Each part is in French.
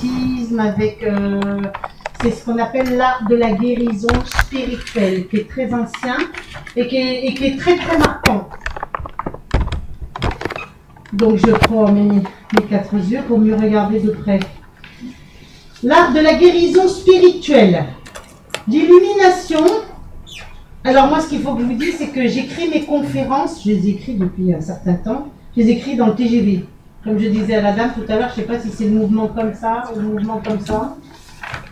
magnétisme, avec... c'est ce qu'on appelle l'art de la guérison spirituelle, qui est très ancien et qui est très très marquant. Donc je prends mes 4 yeux pour mieux regarder de près. L'art de la guérison spirituelle. L'illumination. Alors moi, ce qu'il faut que je vous dise, c'est que j'écris mes conférences, je les écris depuis un certain temps, je les écris dans le TGV. Comme je disais à la dame tout à l'heure, je ne sais pas si c'est le mouvement comme ça ou le mouvement comme ça.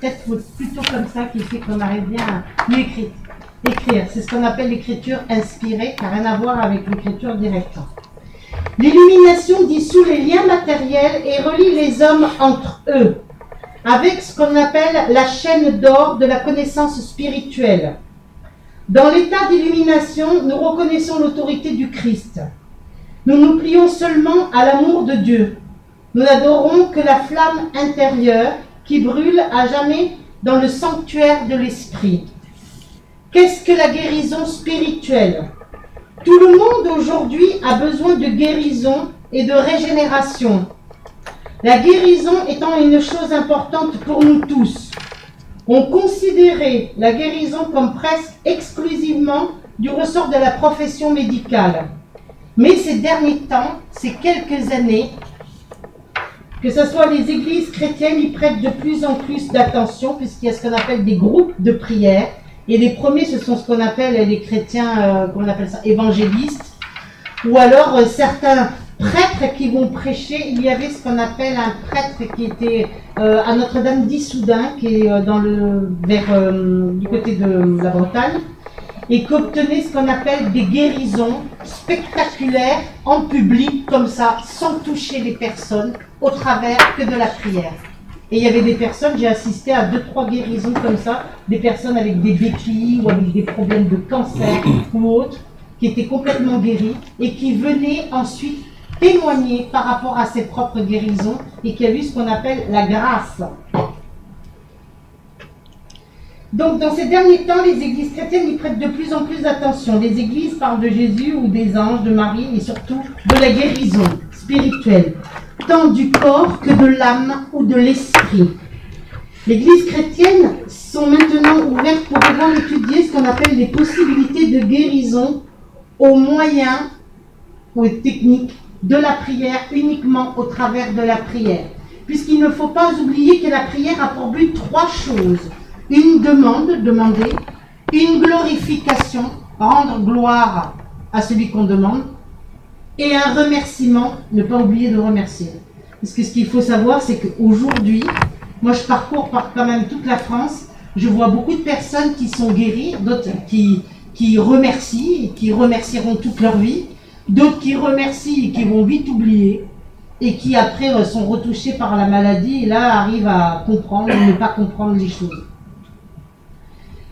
Peut-être plutôt comme ça qui fait qu'on arrive bien à mieux écrire. C'est ce qu'on appelle l'écriture inspirée, qui n'a rien à voir avec l'écriture directe. L'illumination dissout les liens matériels et relie les hommes entre eux, avec ce qu'on appelle la chaîne d'or de la connaissance spirituelle. Dans l'état d'illumination, nous reconnaissons l'autorité du Christ. Nous nous plions seulement à l'amour de Dieu. Nous n'adorons que la flamme intérieure qui brûle à jamais dans le sanctuaire de l'esprit. Qu'est-ce que la guérison spirituelle? Tout le monde aujourd'hui a besoin de guérison et de régénération. La guérison étant une chose importante pour nous tous. On considérait la guérison comme presque exclusivement du ressort de la profession médicale. Mais ces derniers temps, ces quelques années, que ce soit les églises chrétiennes, y prêtent de plus en plus d'attention, puisqu'il y a ce qu'on appelle des groupes de prière. Et les premiers, ce sont ce qu'on appelle les chrétiens, qu'on appelle ça, évangélistes, ou alors certains prêtres qui vont prêcher. Il y avait ce qu'on appelle un prêtre qui était à Notre-Dame d'Issoudun, qui est du côté de la Bretagne, et qui obtenait ce qu'on appelle des guérisons spectaculaires en public, comme ça, sans toucher les personnes, au travers que de la prière. Et il y avait des personnes, j'ai assisté à 2-3 guérisons comme ça, des personnes avec des béquilles ou avec des problèmes de cancer ou autres, qui étaient complètement guéries et qui venaient ensuite témoigner par rapport à ses propres guérisons et qui a eu ce qu'on appelle la grâce. Donc dans ces derniers temps, les églises chrétiennes y prêtent de plus en plus d'attention. Les églises parlent de Jésus ou des anges, de Marie et surtout de la guérison spirituelle, tant du corps que de l'âme ou de l'esprit. Les églises chrétiennes sont maintenant ouvertes pour pouvoir étudier ce qu'on appelle les possibilités de guérison aux moyens ou aux techniques de la prière, uniquement au travers de la prière. Puisqu'il ne faut pas oublier que la prière a pour but 3 choses. Une demande, demander, une glorification, rendre gloire à celui qu'on demande, et un remerciement, ne pas oublier de remercier. Parce que ce qu'il faut savoir, c'est qu'aujourd'hui, moi je parcours quand même toute la France, je vois beaucoup de personnes qui sont guéries, d'autres qui remercient, et qui remercieront toute leur vie, d'autres qui remercient et qui vont vite oublier, et qui après sont retouchés par la maladie, et là arrivent à comprendre ou ne pas comprendre les choses.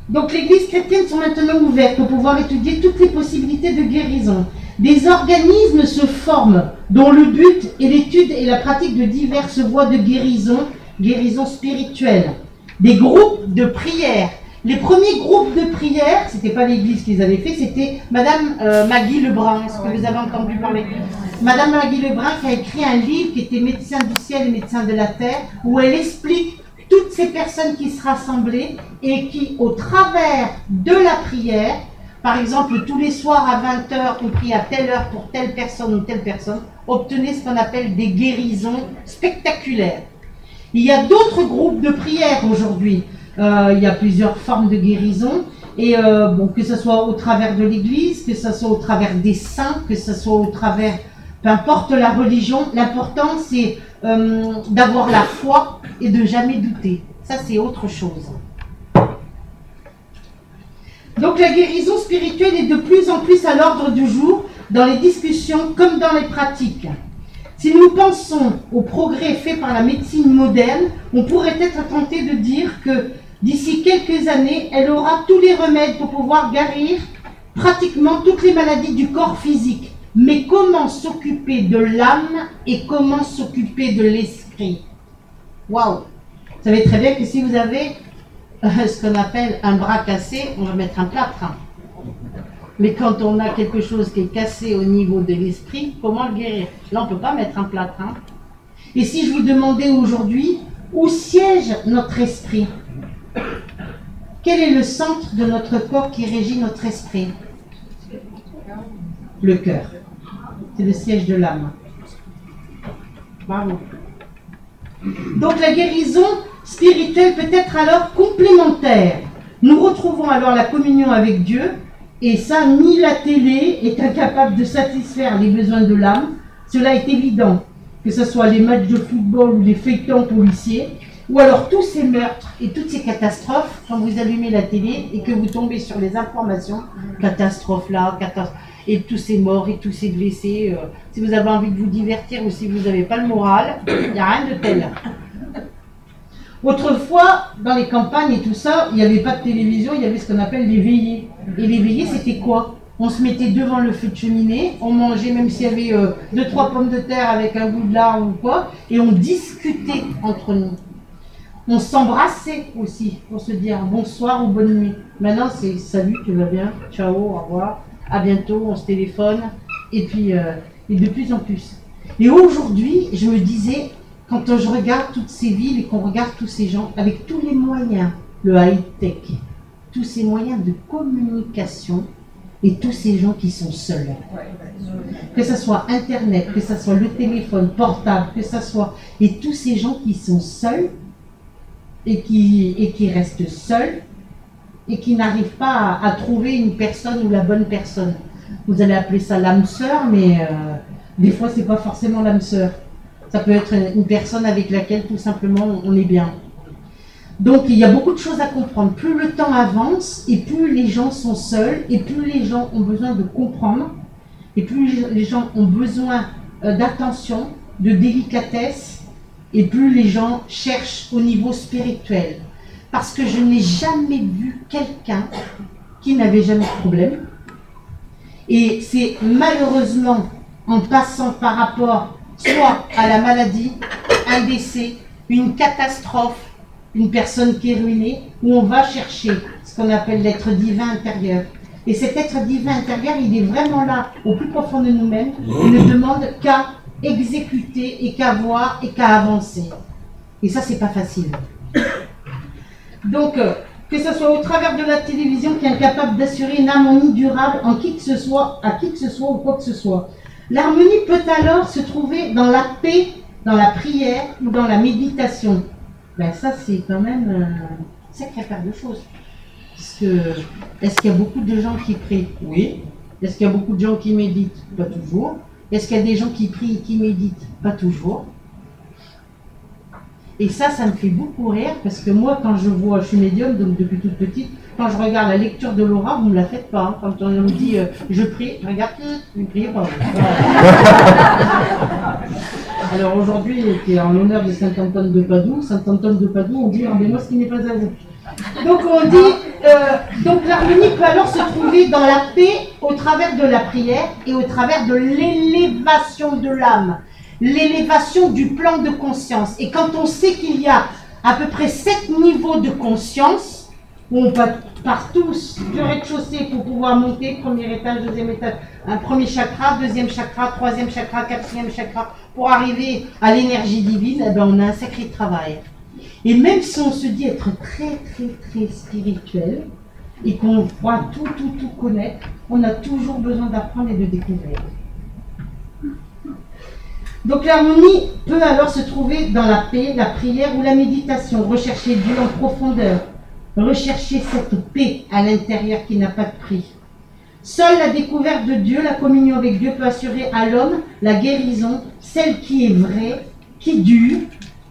Donc les églises chrétiennes sont maintenant ouvertes pour pouvoir étudier toutes les possibilités de guérison. Des organismes se forment dont le but est l'étude et la pratique de diverses voies de guérison spirituelle. Des groupes de prière. Les premiers groupes de prière, ce n'était pas l'église qui les avait fait, c'était Madame Maggie Lebrun. Est-ce que vous avez entendu parler? Madame Maggie Lebrun qui a écrit un livre qui était Médecin du ciel et médecin de la terre, où elle explique toutes ces personnes qui se rassemblaient et qui, au travers de la prière, par exemple, tous les soirs à 20 h, on prie à telle heure pour telle personne ou telle personne, obtenaient ce qu'on appelle des guérisons spectaculaires. Il y a d'autres groupes de prière aujourd'hui. Il y a plusieurs formes de guérison. Et que ce soit au travers de l'Église, que ce soit au travers des saints, que ce soit au travers, peu importe la religion, l'important c'est d'avoir la foi et de jamais douter. Ça c'est autre chose. Donc la guérison spirituelle est de plus en plus à l'ordre du jour dans les discussions comme dans les pratiques. Si nous pensons au progrès fait par la médecine moderne, on pourrait être tenté de dire que d'ici quelques années, elle aura tous les remèdes pour pouvoir guérir pratiquement toutes les maladies du corps physique. Mais comment s'occuper de l'âme et comment s'occuper de l'esprit? Waouh! Vous savez très bien que si vous avez ce qu'on appelle un bras cassé, on va mettre un plâtre. Mais quand on a quelque chose qui est cassé au niveau de l'esprit, comment le guérir? Là, on ne peut pas mettre un plâtre. Et si je vous demandais aujourd'hui, Où siège notre esprit? Quel est le centre de notre corps qui régit notre esprit? Le cœur. C'est le siège de l'âme. Bravo. Donc la guérison spirituelle peut être alors complémentaire. Nous retrouvons alors la communion avec Dieu, et ça, ni la télé est incapable de satisfaire les besoins de l'âme. Cela est évident, que ce soit les matchs de football ou les feuilletons policiers, ou alors tous ces meurtres et toutes ces catastrophes, quand vous allumez la télé et que vous tombez sur les informations, catastrophe là, et tous ces morts et tous ces blessés, si vous avez envie de vous divertir ou si vous n'avez pas le moral, il n'y a rien de tel. Autrefois, dans les campagnes et tout ça, il n'y avait pas de télévision, il y avait ce qu'on appelle les veillées. Et les veillées, c'était quoi? On se mettait devant le feu de cheminée, on mangeait, même s'il y avait 2-3 pommes de terre avec un bout de lard ou quoi, et on discutait entre nous. On s'embrassait aussi pour se dire bonsoir ou bonne nuit. Maintenant, c'est salut, tu vas bien, ciao, au revoir, à bientôt, on se téléphone, et puis et de plus en plus. Et aujourd'hui, je me disais, quand je regarde toutes ces villes et qu'on regarde tous ces gens, avec tous les moyens, le high-tech, tous ces moyens de communication, et tous ces gens qui sont seuls. Que ce soit Internet, que ce soit le téléphone portable, que ce soit... Et tous ces gens qui sont seuls, et qui restent seuls, et qui n'arrivent pas à trouver une personne ou la bonne personne. Vous allez appeler ça l'âme sœur, mais des fois, c'est pas forcément l'âme sœur. Ça peut être une personne avec laquelle tout simplement on est bien. Donc il y a beaucoup de choses à comprendre. Plus le temps avance et plus les gens sont seuls et plus les gens ont besoin de comprendre et plus les gens ont besoin d'attention, de délicatesse et plus les gens cherchent au niveau spirituel. Parce que je n'ai jamais vu quelqu'un qui n'avait jamais de problème. Et c'est malheureusement en passant par rapport soit à la maladie, un décès, une catastrophe, une personne qui est ruinée, où on va chercher ce qu'on appelle l'être divin intérieur. Et cet être divin intérieur, il est vraiment là, au plus profond de nous-mêmes, il ne demande qu'à exécuter et qu'à voir et qu'à avancer. Et ça, c'est pas facile. Donc, que ce soit au travers de la télévision qui est incapable d'assurer une harmonie durable en qui que ce soit, à qui que ce soit ou quoi que ce soit. L'harmonie peut alors se trouver dans la paix, dans la prière ou dans la méditation. Ben ça, c'est quand même une sacrée paire de choses. Parce que, est-ce qu'il y a beaucoup de gens qui prient? Oui. Est-ce qu'il y a beaucoup de gens qui méditent? Pas toujours. Est-ce qu'il y a des gens qui prient et qui méditent? Pas toujours. Et ça me fait beaucoup rire parce que moi, quand je vois, je suis médium, donc depuis toute petite, quand je regarde la lecture de l'aura, vous ne me la faites pas. Hein. Quand on me dit je prie, je regarde, vous ne priez pas. Alors aujourd'hui, qui est en l'honneur de Saint-Antoine de Padoue, Saint-Antoine de Padoue, on dit rendez-moi ce qui n'est pas à vous. Donc on dit, donc l'harmonie peut alors se trouver dans la paix au travers de la prière et au travers de l'élévation de l'âme. L'élévation du plan de conscience. Et quand on sait qu'il y a à peu près 7 niveaux de conscience, où on part tous du rez-de-chaussée pour pouvoir monter, premier étage, deuxième étage, un premier chakra, deuxième chakra, troisième chakra, quatrième chakra, pour arriver à l'énergie divine, eh ben on a un sacré travail. Et même si on se dit être très spirituel, et qu'on croit tout connaître, on a toujours besoin d'apprendre et de découvrir. Donc l'harmonie peut alors se trouver dans la paix, la prière ou la méditation. Rechercher Dieu en profondeur. Rechercher cette paix à l'intérieur qui n'a pas de prix. Seule la découverte de Dieu, la communion avec Dieu peut assurer à l'homme la guérison, celle qui est vraie, qui dure,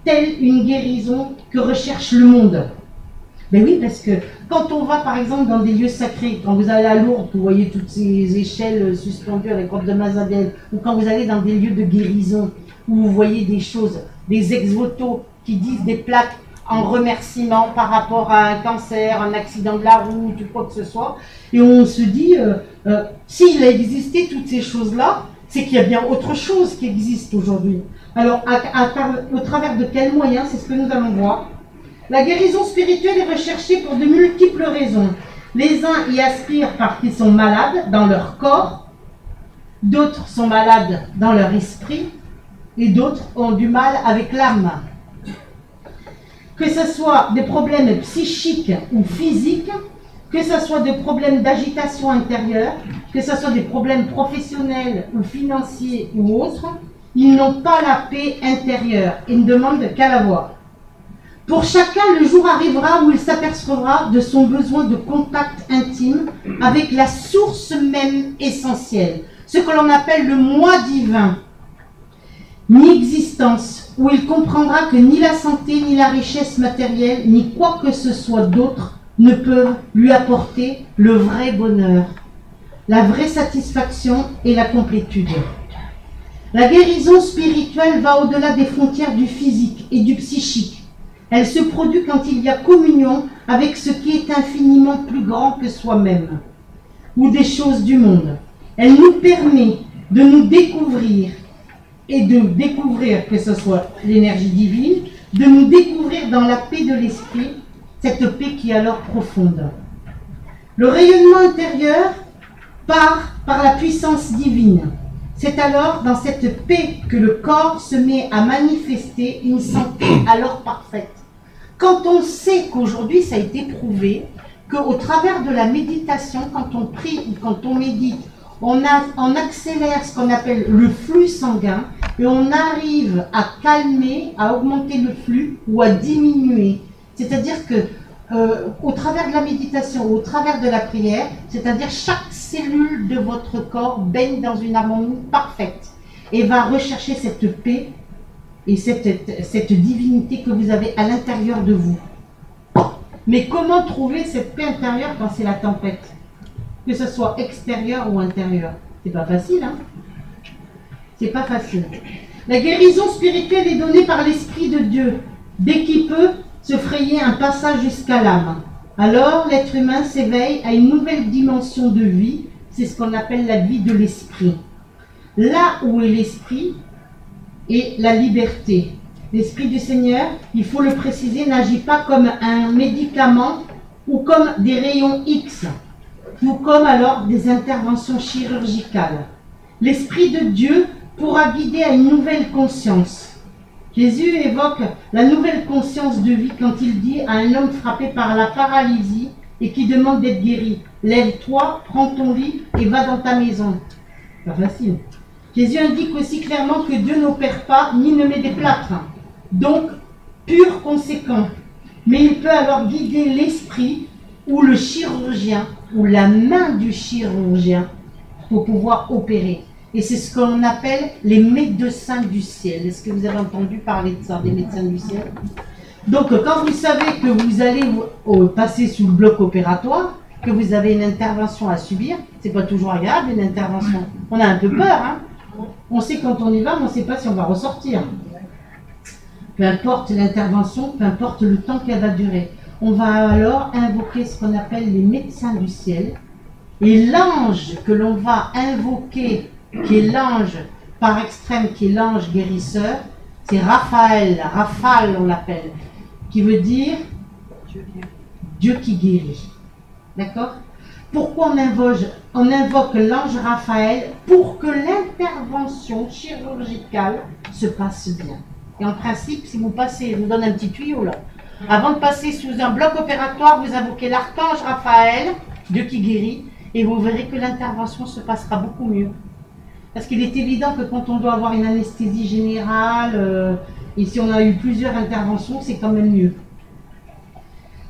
telle une guérison que recherche le monde. Ben oui, parce que quand on va par exemple dans des lieux sacrés, quand vous allez à Lourdes, vous voyez toutes ces échelles suspendues à la grotte de Mazadel, ou quand vous allez dans des lieux de guérison, où vous voyez des choses, des ex-voto qui disent des plaques en remerciement par rapport à un cancer, un accident de la route ou quoi que ce soit, et on se dit, s'il a existé toutes ces choses-là, c'est qu'il y a bien autre chose qui existe aujourd'hui. Alors, au travers de quels moyens, c'est ce que nous allons voir. La guérison spirituelle est recherchée pour de multiples raisons. Les uns y aspirent parce qu'ils sont malades dans leur corps, d'autres sont malades dans leur esprit, et d'autres ont du mal avec l'âme. que ce soit des problèmes psychiques ou physiques, que ce soit des problèmes d'agitation intérieure, que ce soit des problèmes professionnels ou financiers ou autres, ils n'ont pas la paix intérieure et ne demandent qu'à l'avoir. Pour chacun, le jour arrivera où il s'apercevra de son besoin de contact intime avec la source même essentielle, ce que l'on appelle le moi divin, ni existence, où il comprendra que ni la santé, ni la richesse matérielle, ni quoi que ce soit d'autre ne peuvent lui apporter le vrai bonheur, la vraie satisfaction et la complétude. La guérison spirituelle va au-delà des frontières du physique et du psychique. Elle se produit quand il y a communion avec ce qui est infiniment plus grand que soi-même ou des choses du monde. Elle nous permet de nous découvrir et de découvrir, que ce soit l'énergie divine, de nous découvrir dans la paix de l'esprit, cette paix qui est alors profonde. Le rayonnement intérieur part par la puissance divine. C'est alors dans cette paix que le corps se met à manifester une santé alors parfaite. Quand on sait qu'aujourd'hui, ça a été prouvé, qu'au travers de la méditation, quand on prie ou quand on médite, on accélère ce qu'on appelle le flux sanguin et on arrive à calmer, à augmenter le flux ou à diminuer. C'est-à-dire que au travers de la méditation, au travers de la prière, c'est-à-dire chaque cellule de votre corps baigne dans une harmonie parfaite et va rechercher cette paix et cette divinité que vous avez à l'intérieur de vous. Mais comment trouver cette paix intérieure quand c'est la tempête? Que ce soit extérieur ou intérieur. C'est pas facile, hein? C'est pas facile. La guérison spirituelle est donnée par l'Esprit de Dieu, dès qu'il peut se frayer un passage jusqu'à l'âme. Alors l'être humain s'éveille à une nouvelle dimension de vie, c'est ce qu'on appelle la vie de l'esprit. Là où est l'esprit est la liberté. L'Esprit du Seigneur, il faut le préciser, n'agit pas comme un médicament ou comme des rayons X, ou comme alors des interventions chirurgicales. L'Esprit de Dieu pourra guider à une nouvelle conscience. Jésus évoque la nouvelle conscience de vie quand il dit à un homme frappé par la paralysie et qui demande d'être guéri: lève-toi, prends ton lit et va dans ta maison. Pas facile. Jésus indique aussi clairement que Dieu n'opère pas ni ne met des plâtres, donc pur conséquent. Mais il peut alors guider l'esprit ou le chirurgien ou la main du chirurgien pour pouvoir opérer. Et c'est ce qu'on appelle les médecins du ciel. Est-ce que vous avez entendu parler de ça, des médecins du ciel? Donc quand vous savez que vous allez passer sous le bloc opératoire, que vous avez une intervention à subir, c'est pas toujours agréable une intervention. On a un peu peur, hein? On sait quand on y va, mais on ne sait pas si on va ressortir. Peu importe l'intervention, peu importe le temps qu'elle va durer. On va alors invoquer ce qu'on appelle les médecins du ciel. Et l'ange que l'on va invoquer, qui est l'ange par extrême, qui est l'ange guérisseur, c'est Raphaël. Raphaël, on l'appelle, qui veut dire Dieu qui guérit. D'accord? Pourquoi on invoque l'ange Raphaël? Pour que l'intervention chirurgicale se passe bien. Et en principe, si vous passez, je vous donne un petit tuyau là. Avant de passer sous un bloc opératoire, vous invoquez l'archange Raphaël, Dieu qui guérit, et vous verrez que l'intervention se passera beaucoup mieux. Parce qu'il est évident que quand on doit avoir une anesthésie générale, et si on a eu plusieurs interventions, c'est quand même mieux.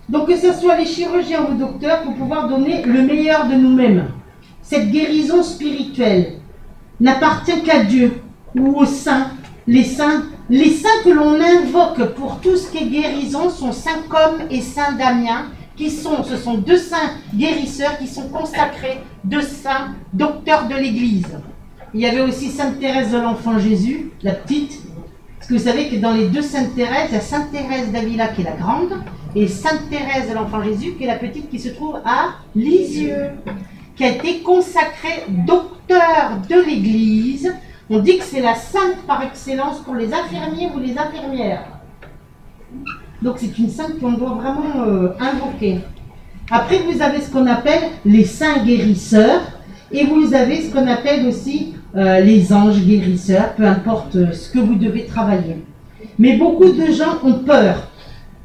Donc que ce soit les chirurgiens ou les docteurs, pour pouvoir donner le meilleur de nous-mêmes. Cette guérison spirituelle n'appartient qu'à Dieu ou aux saints. Les saints que l'on invoque pour tout ce qui est guérison sont Saint Côme et Saint Damien, ce sont deux saints guérisseurs qui sont consacrés, deux saints docteurs de l'Église. Il y avait aussi Sainte Thérèse de l'Enfant Jésus, la petite. Parce que vous savez que dans les deux Sainte Thérèse, il y a Sainte Thérèse d'Avila qui est la grande, et Sainte Thérèse de l'Enfant Jésus qui est la petite qui se trouve à Lisieux, qui a été consacrée docteur de l'Église. On dit que c'est la sainte par excellence pour les infirmiers ou les infirmières. Donc c'est une sainte qu'on doit vraiment invoquer. Après, vous avez ce qu'on appelle les saints guérisseurs, et vous avez ce qu'on appelle aussi les anges guérisseurs, peu importe ce que vous devez travailler. Mais beaucoup de gens ont peur.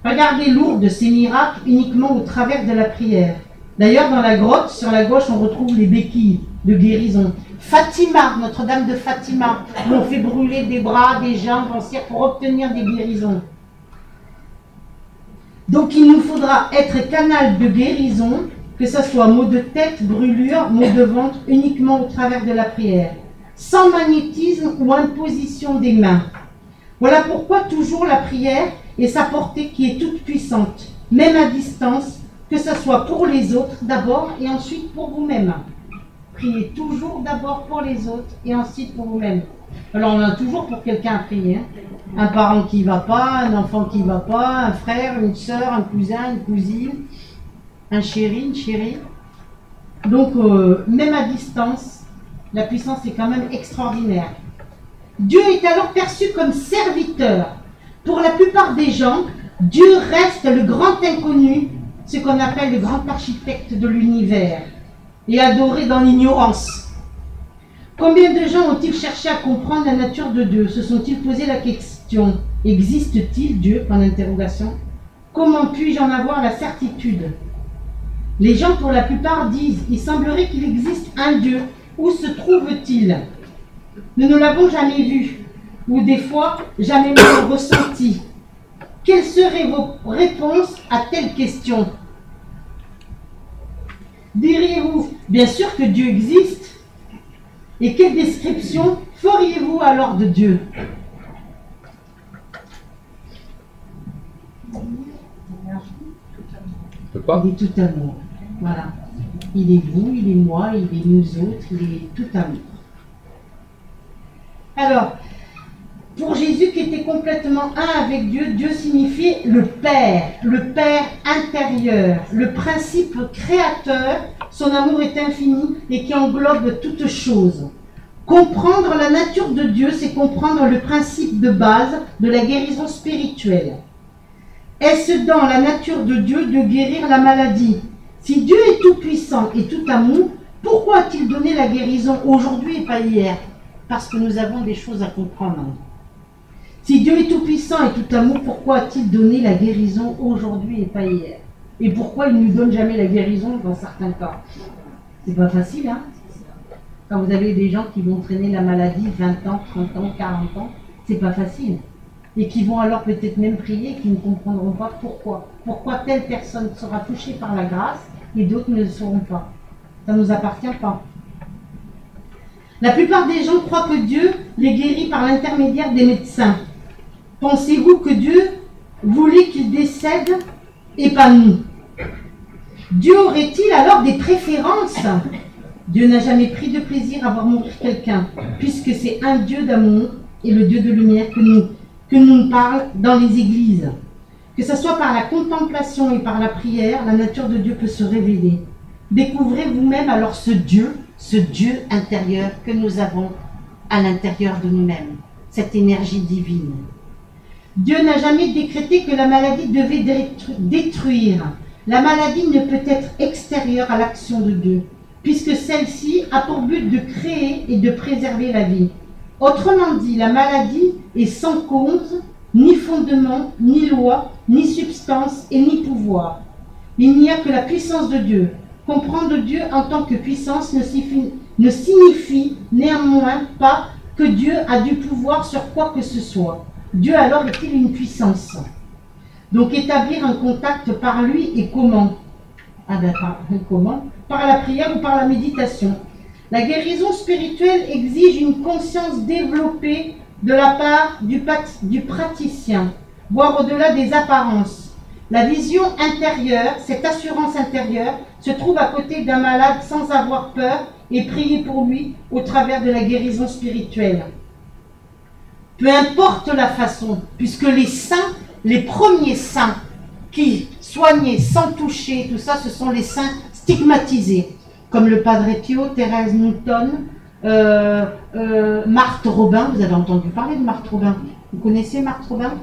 Regardez Lourdes, ces miracles uniquement au travers de la prière. D'ailleurs, dans la grotte, sur la gauche, on retrouve les béquilles de guérison. Fatima, Notre-Dame de Fatima, où on fait brûler des bras, des jambes en cire pour obtenir des guérisons. Donc il nous faudra être canal de guérison, que ce soit maux de tête, brûlure, maux de ventre, uniquement au travers de la prière, sans magnétisme ou imposition des mains. Voilà pourquoi toujours la prière et sa portée qui est toute puissante, même à distance, que ce soit pour les autres d'abord et ensuite pour vous-même. Priez toujours d'abord pour les autres et ensuite pour vous-même. Alors on a toujours pour quelqu'un à prier. Hein. Un parent qui ne va pas, un enfant qui ne va pas, un frère, une soeur, un cousin, une cousine, un chéri, une chérie. Donc même à distance, la puissance est quand même extraordinaire. Dieu est alors perçu comme serviteur. Pour la plupart des gens, Dieu reste le grand inconnu, ce qu'on appelle le grand architecte de l'univers, et adoré dans l'ignorance. Combien de gens ont-ils cherché à comprendre la nature de Dieu? Se sont-ils posé la question, existe-t-il Dieu? Point d'interrogation. Comment puis-je en avoir la certitude? Les gens, pour la plupart, disent, il semblerait qu'il existe un Dieu. Où se trouve-t-il? Nous ne l'avons jamais vu, ou des fois, jamais même ressenti. Quelles seraient vos réponses à telle question? Diriez-vous, bien sûr que Dieu existe? Et quelle description feriez-vous alors de Dieu? Il est tout amour. Voilà. Il est vous, il est moi, il est nous autres, il est tout amour. Alors, pour Jésus qui était complètement un avec Dieu, Dieu signifiait le Père intérieur, le principe créateur. Son amour est infini et qui englobe toutes choses. Comprendre la nature de Dieu, c'est comprendre le principe de base de la guérison spirituelle. Est-ce dans la nature de Dieu de guérir la maladie? Si Dieu est tout puissant et tout amour, pourquoi a-t-il donné la guérison aujourd'hui et pas hier? Parce que nous avons des choses à comprendre. Si Dieu est tout puissant et tout amour, pourquoi a-t-il donné la guérison aujourd'hui et pas hier? Et pourquoi il ne nous donne jamais la guérison dans certains cas? C'est pas facile, hein? Quand vous avez des gens qui vont traîner la maladie 20 ans, 30 ans, 40 ans, c'est pas facile. Et qui vont alors peut-être même prier, qui ne comprendront pas pourquoi. Pourquoi telle personne sera touchée par la grâce et d'autres ne le seront pas. Ça ne nous appartient pas. La plupart des gens croient que Dieu les guérit par l'intermédiaire des médecins. Pensez-vous que Dieu voulait qu'ils décèdent et pas nous? Dieu aurait-il alors des préférences? Dieu n'a jamais pris de plaisir à voir mourir quelqu'un, puisque c'est un Dieu d'amour et le Dieu de lumière que nous parle dans les églises. Que ce soit par la contemplation et par la prière, la nature de Dieu peut se révéler. Découvrez vous-même alors ce Dieu intérieur que nous avons à l'intérieur de nous-mêmes, cette énergie divine. Dieu n'a jamais décrété que la maladie devait détruire. La maladie ne peut être extérieure à l'action de Dieu, puisque celle-ci a pour but de créer et de préserver la vie. Autrement dit, la maladie est sans cause, ni fondement, ni loi, ni substance et ni pouvoir. Il n'y a que la puissance de Dieu. Comprendre Dieu en tant que puissance ne signifie néanmoins pas que Dieu a du pouvoir sur quoi que ce soit. Dieu alors est-il une puissance? Donc établir un contact par lui et comment? Comment? Par la prière ou par la méditation. La guérison spirituelle exige une conscience développée de la part du praticien, voire au-delà des apparences. La vision intérieure, cette assurance intérieure, se trouve à côté d'un malade sans avoir peur et prier pour lui au travers de la guérison spirituelle. Peu importe la façon, puisque les saints, les premiers saints qui soignaient sans toucher, tout ça, ce sont les saints stigmatisés, comme le Padre Pio, Thérèse Newton, Marthe Robin. Vous avez entendu parler de Marthe Robin? Vous connaissez Marthe Robin?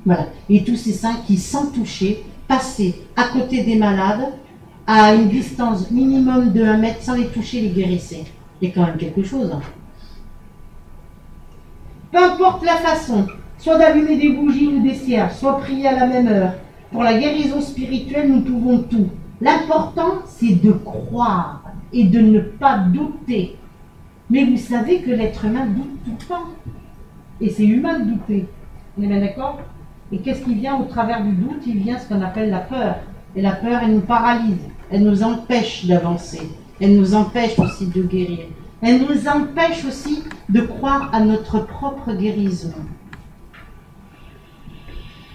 Voilà. Et tous ces saints qui, sans toucher, passaient à côté des malades à une distance minimum de 1 mètre sans les toucher, les guérissaient. C'est quand même quelque chose. Hein. Peu importe la façon, soit d'allumer des bougies ou des cierges, soit prier à la même heure, Pour la guérison spirituelle, nous pouvons tout. L'important, c'est de croire et de ne pas douter. Mais vous savez que l'être humain doute tout le temps. Et c'est humain de douter. On est bien d'accord? Et qu'est-ce qui vient au travers du doute? Il vient ce qu'on appelle la peur. Et la peur, elle nous paralyse. Elle nous empêche d'avancer. Elle nous empêche aussi de guérir. Elle nous empêche aussi de croire à notre propre guérison.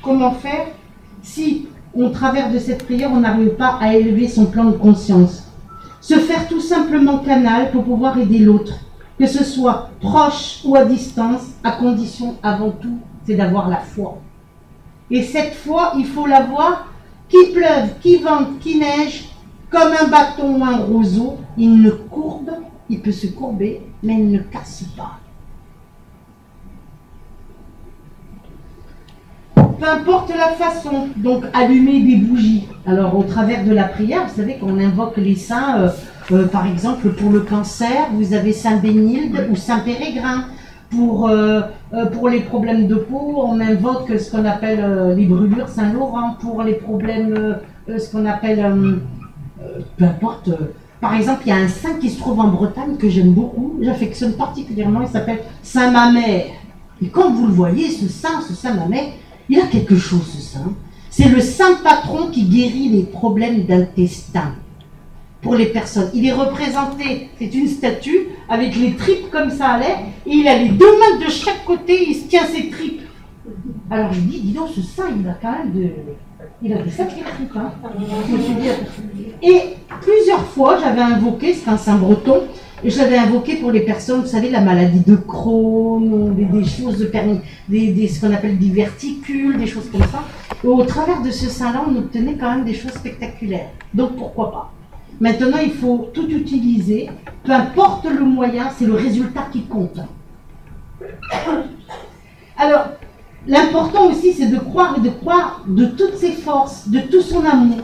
Comment faire si, au travers de cette prière, on n'arrive pas à élever son plan de conscience? Se faire tout simplement canal pour pouvoir aider l'autre, que ce soit proche ou à distance, à condition avant tout, c'est d'avoir la foi. Et cette foi, il faut l'avoir, qu'il pleuve, qu'il vente, qu'il neige, comme un bâton ou un roseau, il ne courbe, il peut se courber, mais il ne casse pas. Peu importe la façon, donc allumer des bougies. Alors au travers de la prière, vous savez qu'on invoque les saints, par exemple pour le cancer, vous avez Saint Bénilde ou Saint Pérégrin. Pour les problèmes de peau, on invoque ce qu'on appelle les brûlures Saint-Laurent. Pour les problèmes, ce qu'on appelle, peu importe, par exemple, il y a un saint qui se trouve en Bretagne que j'aime beaucoup, j'affectionne particulièrement, il s'appelle Saint Mamère. Et quand vous le voyez, ce saint Mamère, il a quelque chose, ce saint. C'est le saint patron qui guérit les problèmes d'intestin pour les personnes. Il est représenté, c'est une statue avec les tripes comme ça à l'air, et il a les deux mains de chaque côté, il se tient ses tripes. Alors je dis donc, ce saint, il a quand même il a des sacrées tripes. Hein. Je me suis dit, et plusieurs fois, j'avais invoqué, c'est un saint breton, et je l'avais invoqué pour les personnes, vous savez, la maladie de Crohn, des choses de ce qu'on appelle des verticules, des choses comme ça. Et au travers de ce saint-là, on obtenait quand même des choses spectaculaires. Donc pourquoi pas? Maintenant, il faut tout utiliser, peu importe le moyen, c'est le résultat qui compte. Alors, l'important aussi, c'est de croire et de croire de toutes ses forces, de tout son amour,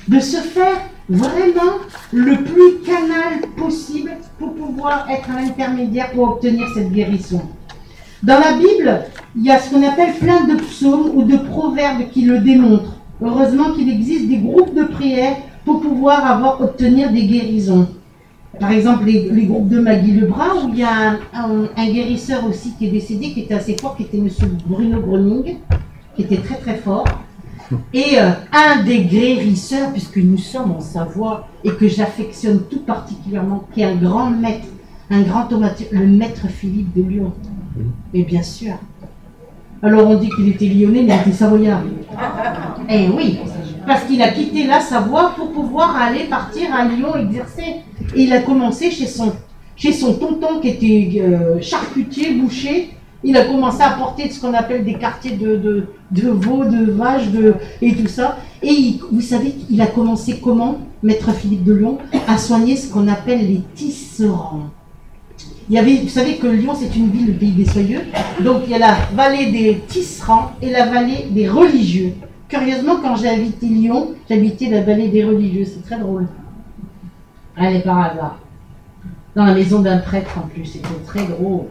de se faire vraiment le plus canal possible pour pouvoir être un intermédiaire pour obtenir cette guérison. Dans la Bible, il y a ce qu'on appelle plein de psaumes ou de proverbes qui le démontrent. Heureusement qu'il existe des groupes de prière pour pouvoir obtenir des guérisons. Par exemple, les groupes de Maggie Lebrun, où il y a un guérisseur aussi qui est décédé, qui était assez fort, qui était M. Bruno Groning, qui était très très fort. Et un des guérisseurs, puisque nous sommes en Savoie, et que j'affectionne tout particulièrement, qui est un grand maître, un grand automatique, le maître Philippe de Lyon. Et bien sûr. Alors on dit qu'il était lyonnais, mais il était savoyard. Eh oui, parce qu'il a quitté la Savoie pour pouvoir aller partir à Lyon exercer. Et il a commencé chez son tonton qui était charcutier, boucher. Il a commencé à porter ce qu'on appelle des quartiers de veaux, de vaches, et tout ça. Et vous savez, il a commencé comment, maître Philippe de Lyon, à soigner ce qu'on appelle les tisserands. Vous savez que Lyon, c'est une ville, le pays des soyeux. Donc, il y a la vallée des tisserands et la vallée des religieux. Curieusement, quand j'ai habité Lyon, j'habitais la vallée des religieux. C'est très drôle. Allez, par hasard. Dans la maison d'un prêtre, en plus. C'était très drôle.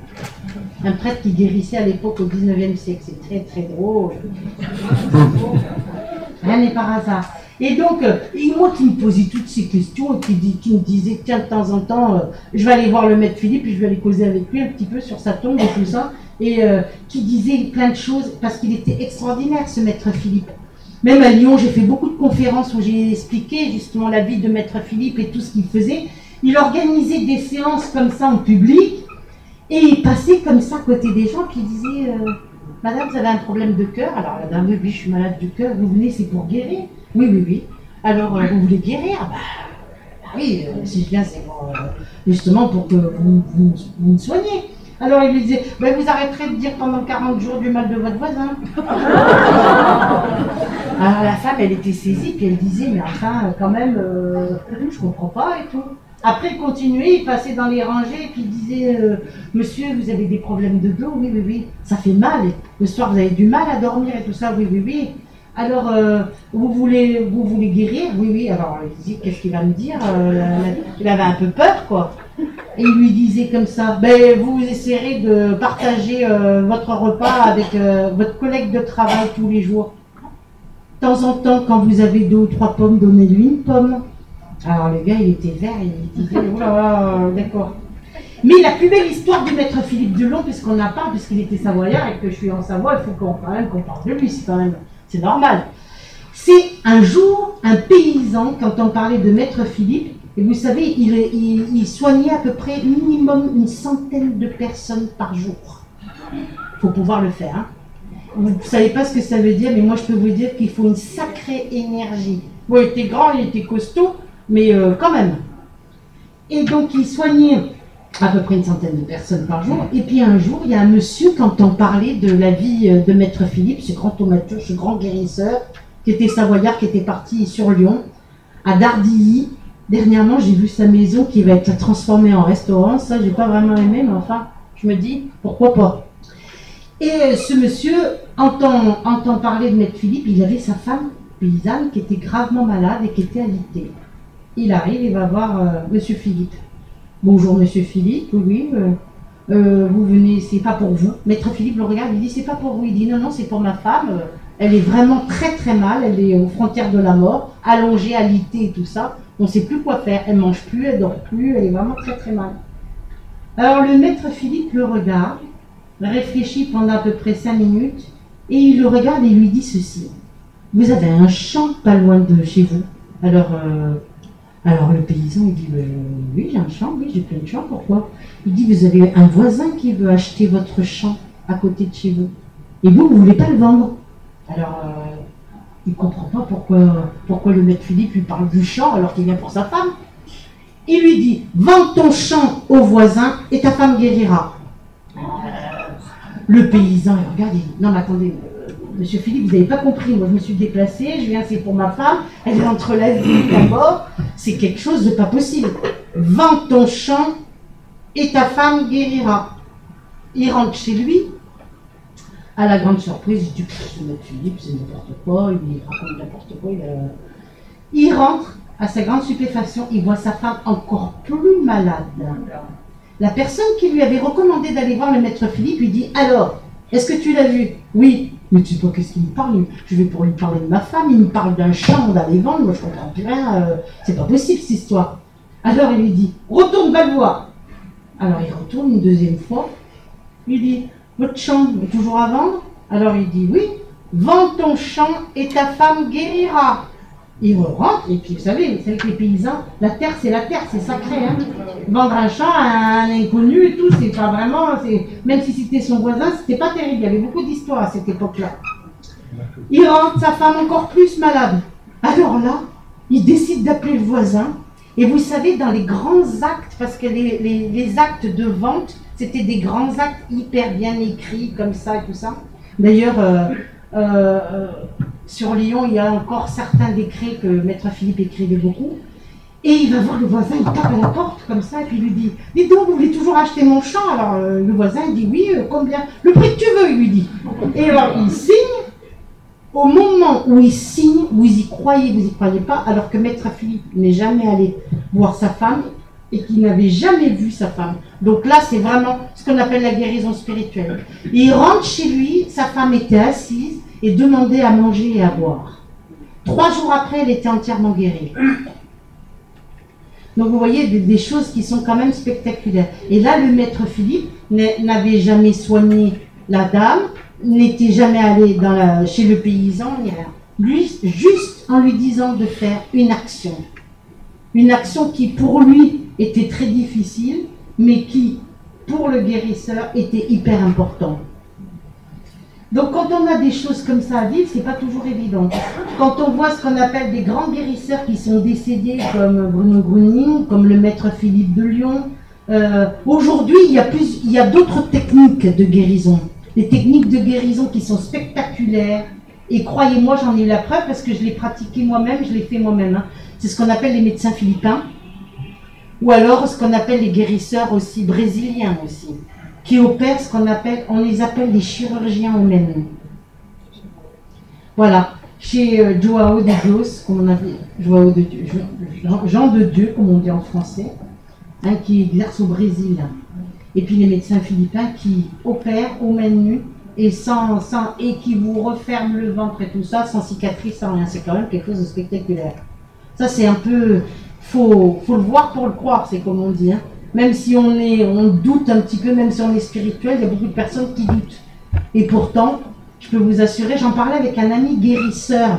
Un prêtre qui guérissait à l'époque au 19e siècle. C'est très, très drôle. Rien n'est par hasard. Et donc, moi qui me posais toutes ces questions, et qui me disait, tiens, de temps en temps, je vais aller voir le maître Philippe, et je vais aller causer avec lui un petit peu sur sa tombe et tout ça, et qui disait plein de choses, parce qu'il était extraordinaire, ce maître Philippe. Même à Lyon, j'ai fait beaucoup de conférences où j'ai expliqué justement la vie de maître Philippe et tout ce qu'il faisait. Il organisait des séances comme ça en public, et il passait comme ça à côté des gens qui disaient, madame, vous avez un problème de cœur? Alors la dame, oui, je suis malade du cœur, vous venez, c'est pour guérir? Oui, oui, oui. Alors, vous voulez guérir? Oui, si je viens, c'est justement pour que vous me soignez. Alors, il lui disait, vous arrêterez de dire pendant 40 jours du mal de votre voisin. Alors, la femme, elle était saisie, puis elle disait, mais enfin, quand même, je comprends pas et tout. Après, il continuait, il passait dans les rangées, puis il disait, monsieur, vous avez des problèmes de dos? Oui, oui, oui. Ça fait mal. Le soir, vous avez du mal à dormir et tout ça? Oui, oui, oui. Alors, vous voulez guérir? Oui, oui. Alors, il dit, qu'est-ce qu'il va me dire? Il avait un peu peur, quoi. Et il lui disait comme ça, vous essaierez de partager votre repas avec votre collègue de travail tous les jours. temps en temps, quand vous avez 2 ou 3 pommes, donnez-lui une pomme. Alors le gars, il était vert, il disait, oh là là, d'accord. Mais la plus belle histoire du maître Philippe Delon, puisqu'on en parle, puisqu'il était savoyard et que je suis en Savoie, il faut qu'on parle de lui, c'est normal. C'est un jour, un paysan, quand on parlait de maître Philippe, et vous savez, il soignait à peu près minimum une centaine de personnes par jour. Il faut pouvoir le faire. Hein. Vous ne savez pas ce que ça veut dire, mais moi je peux vous dire qu'il faut une sacrée énergie. Bon, il était grand, il était costaud, mais quand même. Et donc il soignait à peu près une centaine de personnes par jour. Et puis un jour, il y a un monsieur, quand on parlait de la vie de maître Philippe, ce grand thaumaturge, ce grand guérisseur, qui était savoyard, qui était parti sur Lyon, à Dardilly. Dernièrement, j'ai vu sa maison qui va être transformée en restaurant. Ça, j'ai pas vraiment aimé, mais enfin, je me dis, pourquoi pas. Et ce monsieur entend parler de maître Philippe. Il avait sa femme paysanne qui était gravement malade et qui était alitée. Il arrive, il va voir monsieur Philippe. Bonjour monsieur Philippe, oui, vous venez, c'est pas pour vous. Maître Philippe le regarde, il dit c'est pas pour vous. Il dit non, non, c'est pour ma femme. Elle est vraiment très très mal, elle est aux frontières de la mort, allongée, alitée et tout ça. On ne sait plus quoi faire, elle mange plus, elle dort plus, elle est vraiment très très mal. Alors le maître Philippe le regarde, réfléchit pendant à peu près 5 minutes, et il le regarde et lui dit ceci. Vous avez un champ pas loin de chez vous. Alors le paysan il dit oui j'ai un champ, oui j'ai plein de champs, pourquoi? Il dit vous avez un voisin qui veut acheter votre champ à côté de chez vous. Et vous ne voulez pas le vendre. Alors il ne comprend pas pourquoi le maître Philippe lui parle du champ alors qu'il vient pour sa femme. Il lui dit vends ton champ au voisin et ta femme guérira. Le paysan il regarde et dit non mais attendez, monsieur Philippe, vous n'avez pas compris, moi je me suis déplacé, je viens, c'est pour ma femme, elle est entre la vie et la mort, c'est quelque chose de pas possible. Vends ton champ et ta femme guérira. Il rentre chez lui, à la grande surprise, il dit, ce maître Philippe, c'est n'importe quoi, il raconte n'importe quoi. Il rentre, à sa grande stupéfaction, il voit sa femme encore plus malade. La personne qui lui avait recommandé d'aller voir le maître Philippe lui dit, alors, est-ce que tu l'as vu? Oui. Mais tu sais pas qu'est-ce qu'il me parle? Je vais pour lui parler de ma femme, il me parle d'un champ d'aller vendre, moi je comprends plus rien, c'est pas possible cette histoire. Alors il lui dit, retourne, va le voir. Alors il retourne une deuxième fois, il dit, votre champ est toujours à vendre? Alors il dit, oui, vends ton champ et ta femme guérira. Il rentre, et puis vous savez que les paysans, la terre, c'est sacré. Hein. Vendre un champ à un inconnu et tout, c'est pas vraiment, même si c'était son voisin, c'était pas terrible. Il y avait beaucoup d'histoires à cette époque-là. Il rentre, sa femme encore plus malade. Alors là, il décide d'appeler le voisin. Et vous savez, dans les grands actes, parce que les actes de vente, c'était des grands actes hyper bien écrits, comme ça et tout ça. D'ailleurs, sur Lyon, il y a encore certains décrets que maître Philippe écrivait beaucoup. Et il va voir le voisin, il tape à la porte comme ça, et puis il lui dit, dis donc, vous voulez toujours acheter mon champ? Alors le voisin il dit, oui, combien? Le prix que tu veux, il lui dit. Et alors il signe. Au moment où il signe, vous y croyez pas, alors que maître Philippe n'est jamais allé voir sa femme et qu'il n'avait jamais vu sa femme. Donc là, c'est vraiment ce qu'on appelle la guérison spirituelle. Il rentre chez lui, sa femme était assise et demandait à manger et à boire. 3 jours après, elle était entièrement guérie. Donc vous voyez des choses qui sont quand même spectaculaires. Et là, le maître Philippe n'avait jamais soigné la dame, n'était jamais allé chez le paysan, ni rien. Lui, juste en lui disant de faire une action. Une action qui, pour lui, était très difficile, mais qui, pour le guérisseur, était hyper importante. Donc, quand on a des choses comme ça à vivre, c'est pas toujours évident. Quand on voit ce qu'on appelle des grands guérisseurs qui sont décédés, comme Bruno Gruning, comme le maître Philippe de Lyon, aujourd'hui, il y a d'autres techniques de guérison. Des techniques de guérison qui sont spectaculaires. Et croyez-moi, j'en ai eu la preuve parce que je l'ai pratiqué moi-même, je l'ai fait moi-même. Hein. C'est ce qu'on appelle les médecins philippins. Ou alors ce qu'on appelle les guérisseurs aussi brésiliens aussi. Qui opèrent ce qu'on appelle, on les appelle les chirurgiens humains. Voilà. Chez Joao de Deus, comme on avait, Jean de Dieu, comme on dit en français, qui exerce au Brésil. Et puis les médecins philippins qui opèrent aux mains nues et et qui vous referme le ventre et tout ça, sans cicatrice, sans rien. C'est quand même quelque chose de spectaculaire. Ça, c'est un peu... faut le voir pour le croire, c'est comme on dit. Hein. Même si on doute un petit peu, même si on est spirituel, il y a beaucoup de personnes qui doutent. Et pourtant, je peux vous assurer, j'en parlais avec un ami guérisseur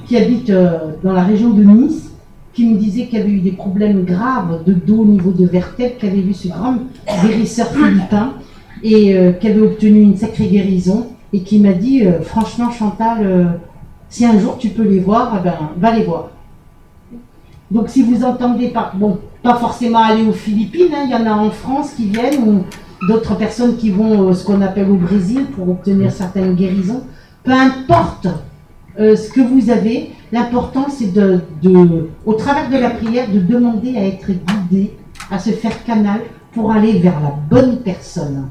qui habite dans la région de Nice, qui me disait qu'il avait eu des problèmes graves de dos au niveau de vertèbres, qui avait vu ce grand guérisseur philippin et qui avait obtenu une sacrée guérison et qui m'a dit franchement Chantal, si un jour tu peux les voir, ben, va les voir. Donc si vous entendez pas, bon, pas forcément aller aux Philippines, hein, il y en a en France qui viennent ou d'autres personnes qui vont ce qu'on appelle au Brésil pour obtenir certaines guérisons. Peu importe ce que vous avez, l'important c'est au travers de la prière, de demander à être guidé, à se faire canal pour aller vers la bonne personne.